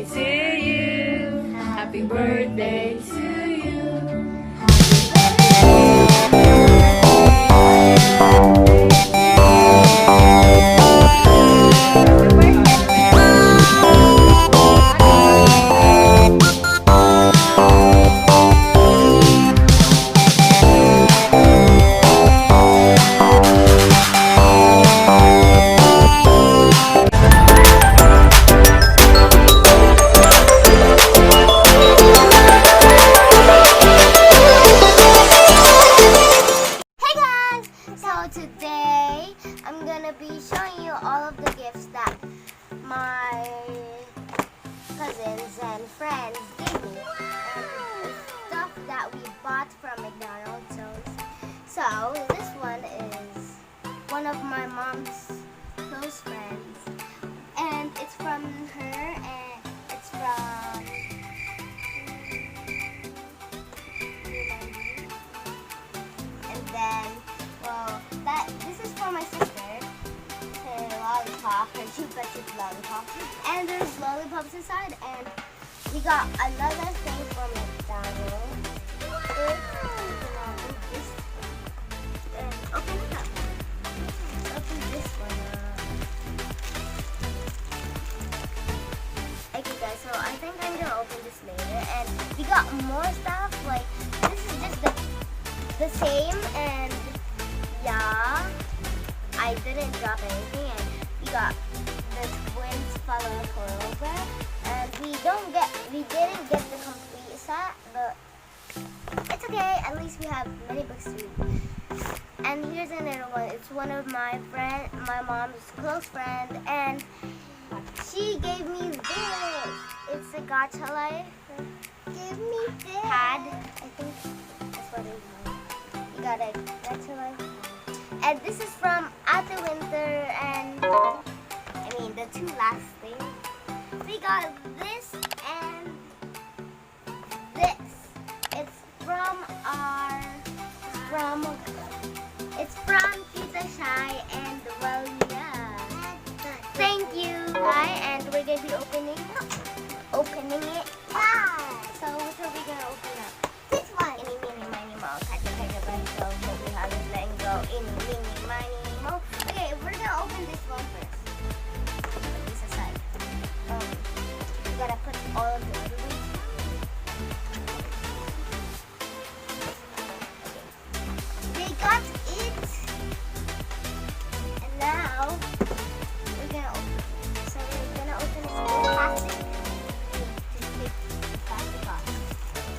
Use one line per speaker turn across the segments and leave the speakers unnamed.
birthday to you. Happy birthday to you.
Today, I'm gonna be showing you all of the gifts that my cousins and friends gave me. And stuff that we bought from McDonald's. So this one is one of my mom's close friends. And it's from her, and it's from and then this is for my sister, her lollipop, her cheap lollipop, and there's lollipops inside, and we got another thing from McDonald's. Open it up. Open this one up. Okay guys, so I think I'm gonna open this later, and we got more stuff, like this is just the same, and yeah, I didn't drop anything, and we got the twins follow coilover, and we didn't get the complete set, but it's okay, at least we have many books to read. And here's another one. It's one of my mom's close friend, and she gave me this. It's a Gacha Life. Give me this pad. I think that's what it is. You got a Gacha Life. And this is from After Winter, and I mean the two last things. We got this and this. It's from titas, and well, yeah. Thank you, and we're gonna be opening it. Yeah. So which are we gonna open up? This one. Any, mini, miny, mo. Catch a bunch of what we have is letting go. Any, mini, miny, mo. Okay, we're gonna open this one first. Put this aside. We gotta put all of the other ones. They got it. And now we're gonna open it. So we're gonna open this plastic.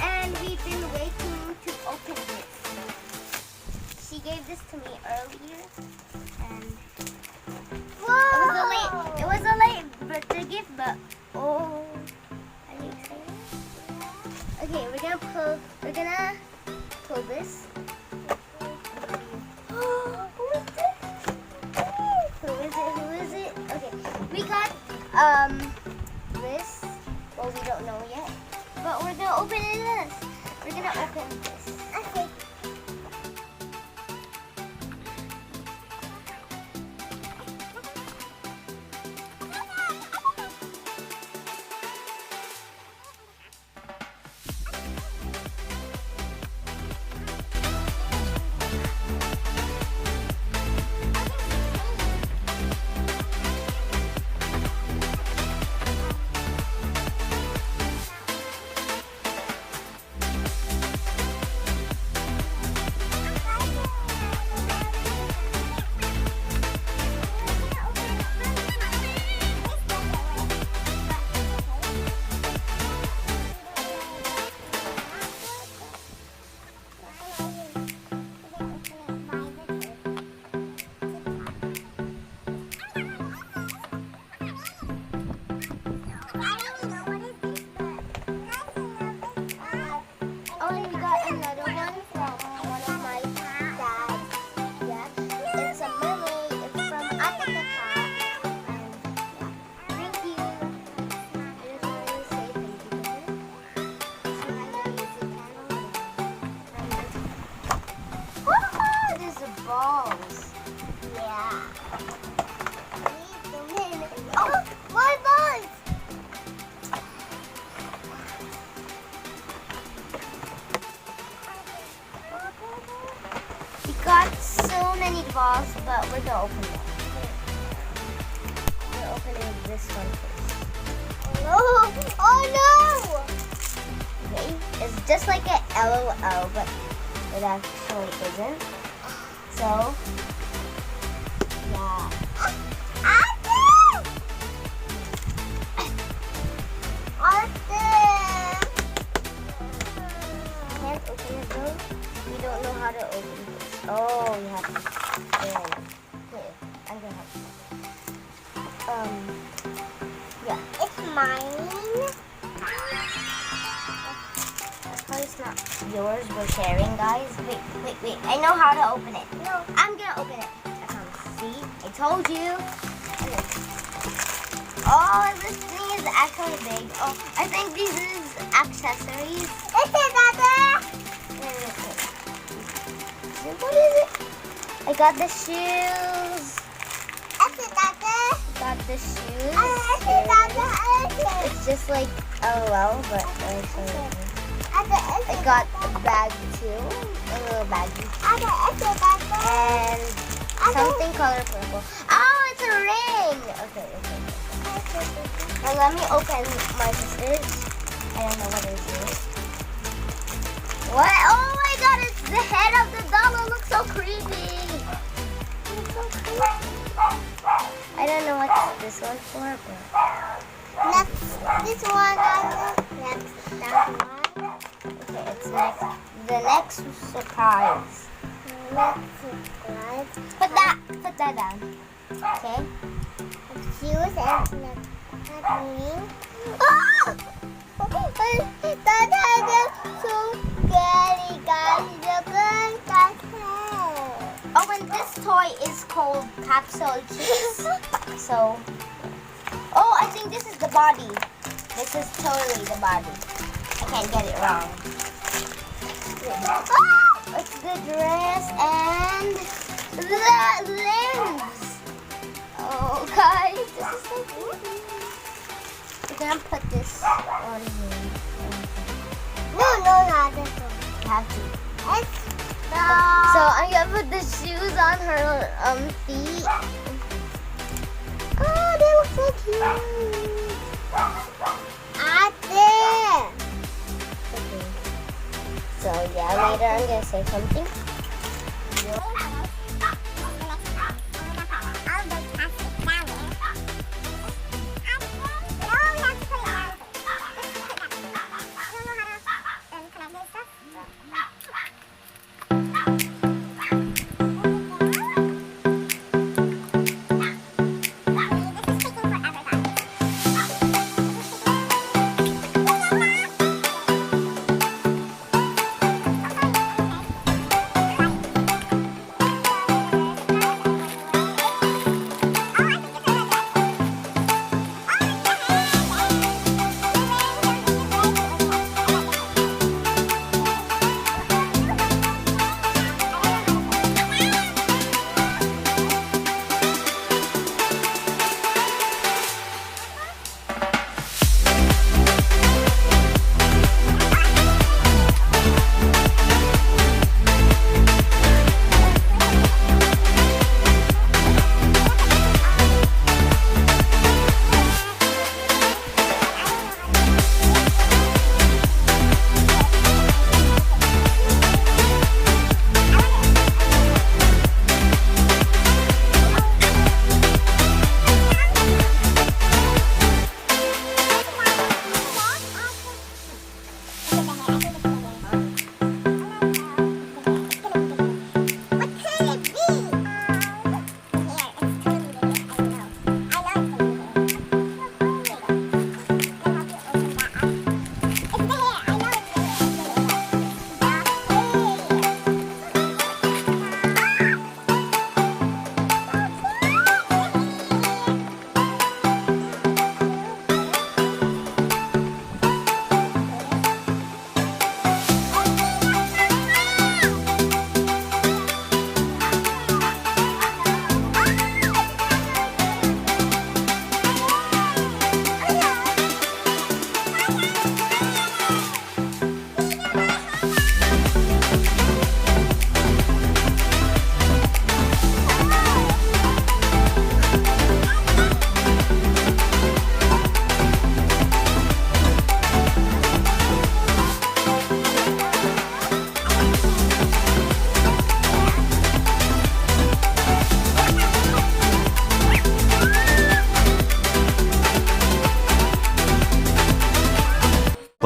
And we've been waiting to open this. She gave this to me earlier, and it was a late birthday gift, but oh, are you excited? Okay, we're gonna pull this. Who is it? Okay, we got this. Well, we don't know yet. But we're gonna open this. We're gonna open this. Okay. balls, but we're gonna open them. We're opening this one first. Oh no! Oh no! Okay, it's just like an LOL, but it actually isn't. So, yeah. Can't open it though. We don't know how to open this. Oh, we have to. Okay, I'm gonna help you. Yeah. It's mine. How it's not yours? We're sharing, guys. Wait. I know how to open it. No, I'm gonna open it. I promise. See? I told you. Oh, this thing is actually big. Oh, I think this is accessories. It's another. What is it? I got the shoes. Got the shoes. It's just like LOL, but I got the bag too, a little baggie, and something color purple. Oh, it's a ring. Okay. Now let me open my sister's. I don't know what it is. What? Oh my God! It's the head of the doll. It looks so creepy. I don't know what's this one for, but this one. That one. Okay, it's next. The next surprise. Put that down. Okay. Shoes and ring. Oh! That is so scary, guys. Oh, and this toy is called Capsule Cheese. So, oh, I think this is the body. This is totally the body. I can't get it wrong. Oh, it's the dress and the limbs. Oh, guys, this is so creepy. We're gonna put this on here. No, not this one. You have to. So I'm gonna put the shoes on her feet. Oh, they look so cute. Okay. So yeah, later I'm gonna say something.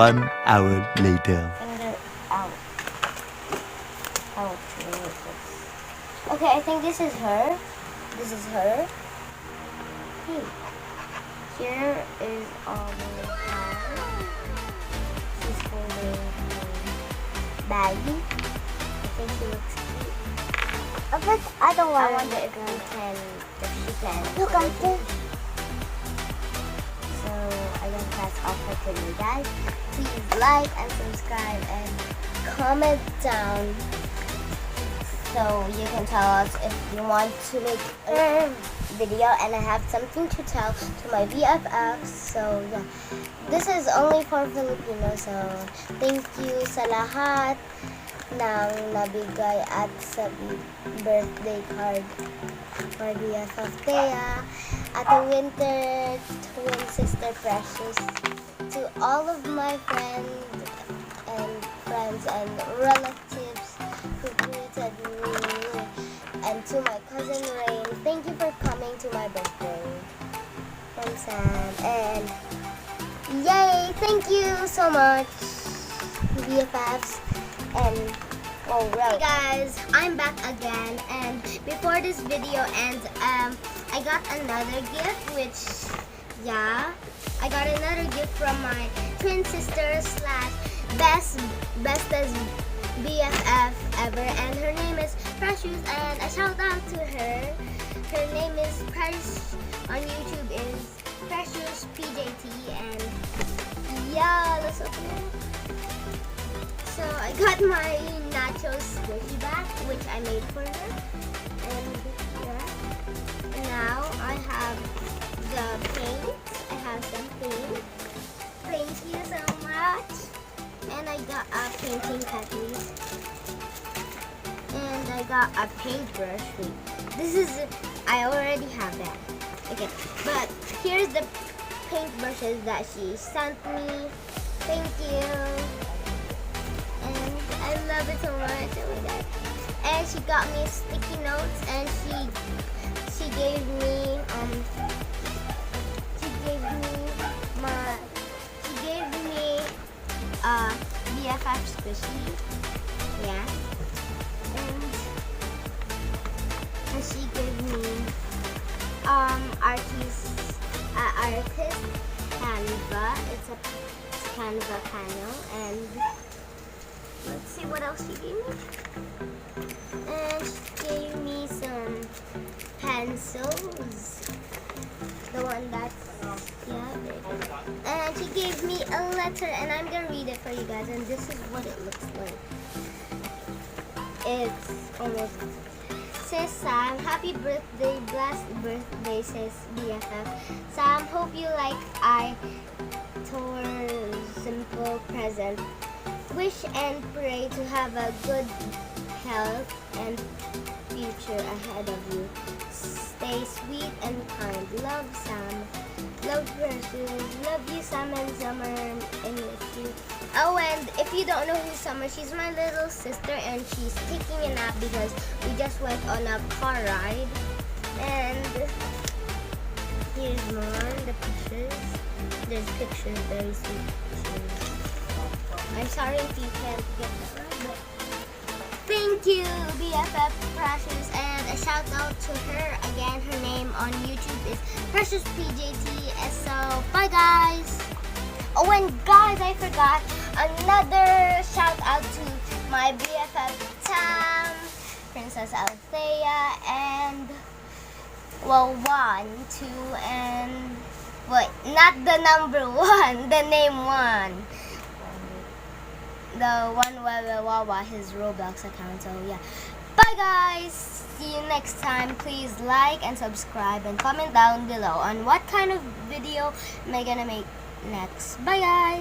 1 hour later.
Finger out. How to do this? Okay, I think this is her. This is her. Here is her hand. She's holding her baggie. I think she looks cute.
But I don't
I
want
wonder if she can.
Look at this.
So I guess that's all for today, guys. Please like and subscribe and comment down so you can tell us if you want to make a video and I have something to tell to my BFFs. So yeah, this is only for Filipinos. So thank you sa lahat ng nabigay at sa birthday card for BFF Thea, Ate Winter, twin sister Precious, to all of my friends and relatives who greeted me, and to my cousin Rain. Thank you for coming to my birthday. From Sam. And yay! Thank you so much, BFFs. And hey guys, I'm back again, and before this video ends, I got another gift, which I got another gift from my twin sister / bestest BFF ever, and her name is Precious, and a shout out to her. Her name is Precious on YouTube is Precious PJT, and let's open it. So I got my nachos squishy bag, which I made for her, and now I have the paint. I have some paint. Thank you so much. And I got a painting catalyst. And I got a paintbrush. I already have that. Okay, but here's the paintbrushes that she sent me. Thank you. And I love it so much. Oh my god. And she got me sticky notes, and she gave me BFF squishy. Yeah. And she gave me artist Canva. It's a Canva panel, and let's see what else she gave me. And she gave me some pencils. The one that's and she gave me a letter, and I'm gonna read it for you guys, and this is what it looks like. It's almost says Sam, happy birthday, blessed birthday, says BFF. Sam, hope you like simple present. Wish and pray to have a good health and future ahead of you. Stay sweet and kind. Love, Sam. Love, Precious. Love you, Sam and Summer, and miss you. Oh, and if you don't know who's Summer, she's my little sister, and she's taking a nap because we just went on a car ride. And here's more, the pictures. There's pictures, very sweet pictures. I'm sorry if you can't get that right, but thank you, BFF Precious, and a shout out to her again. Her name on YouTube is Precious PJT. So bye guys. Oh, and guys, I forgot another shout out to my BFF Tam, Princess Althea, and 1, 2, and not the number 1, the name 1. The one Wawa, his Roblox account. So yeah, bye guys, see you next time. Please like and subscribe and comment down below on what kind of video am I gonna make next. Bye guys.